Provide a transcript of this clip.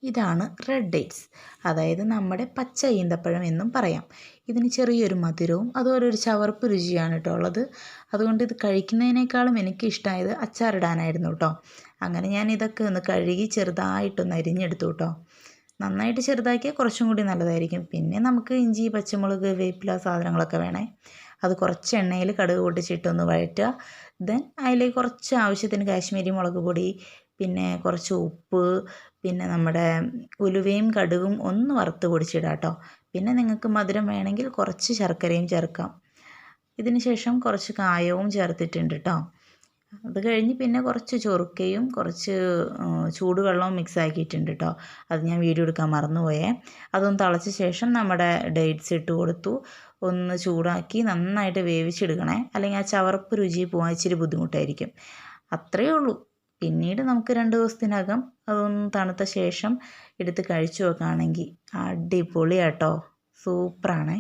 ഇതാണ് red dates, അതായത് നമ്മുടെ പച്ച ഈന്തപ്പഴം എന്നും പറയാം. ഇതിന് ചെറിയൊരു മധുരവും അതുപോലെ ഒരു ചവർപ്പ് രുചിയാണ് കേട്ടോ ഉള്ളത്. അതുകൊണ്ട് ഇത് കഴിക്കുന്നതിനേക്കാളും എനിക്കിഷ്ടമായത് അച്ചാറിടാനായിരുന്നു കേട്ടോ. അങ്ങനെ ഞാൻ ഇതൊക്കെ ഒന്ന് കഴുകി ചെറുതായിട്ടൊന്ന് അരിഞ്ഞെടുത്തു കേട്ടോ. നന്നായിട്ട് ചെറുതാക്കിയാൽ കുറച്ചും കൂടി നല്ലതായിരിക്കും. പിന്നെ നമുക്ക് ഇഞ്ചി, പച്ചമുളക്, വേപ്പില സാധനങ്ങളൊക്കെ വേണേ. അത് കുറച്ച് എണ്ണയിൽ കടുക് പൊട്ടിച്ചിട്ടൊന്ന് വഴറ്റുക. ദെൻ അതിലേക്ക് കുറച്ച് ആവശ്യത്തിന് കാശ്മീരി മുളക് പൊടി, പിന്നെ കുറച്ച് ഉപ്പ്, പിന്നെ നമ്മുടെ ഉലുവയും കടുകും ഒന്ന് വറുത്ത് പൊടിച്ചിടാം കേട്ടോ. പിന്നെ നിങ്ങൾക്ക് മധുരം വേണമെങ്കിൽ കുറച്ച് ശർക്കരയും ചേർക്കാം. ഇതിന് ശേഷം കുറച്ച് കായവും ചേർത്തിട്ടുണ്ട് കേട്ടോ. അത് കഴിഞ്ഞ് പിന്നെ കുറച്ച് ചൊറുക്കയും കുറച്ച് ചൂടുവെള്ളവും മിക്സ് ആക്കിയിട്ടുണ്ട് കേട്ടോ. അത് ഞാൻ വീഡിയോ എടുക്കാൻ മറന്നുപോയേ. അതൊന്ന് തിളച്ച ശേഷം നമ്മുടെ ഡേറ്റ്സ് ഇട്ട് കൊടുത്തു. ഒന്ന് ചൂടാക്കി നന്നായിട്ട് വേവിച്ചെടുക്കണേ, അല്ലെങ്കിൽ ആ ചവർപ്പ് രുചി പോകാൻ ഇച്ചിരി ബുദ്ധിമുട്ടായിരിക്കും. അത്രയേ ഉള്ളൂ. പിന്നീട് നമുക്ക് 2 ദിവസത്തിനകം അതൊന്ന് തണുത്ത ശേഷം എടുത്ത് കഴിച്ചു നോക്കുകയാണെങ്കിൽ അടിപൊളിയാട്ടോ, സൂപ്പറാണേ.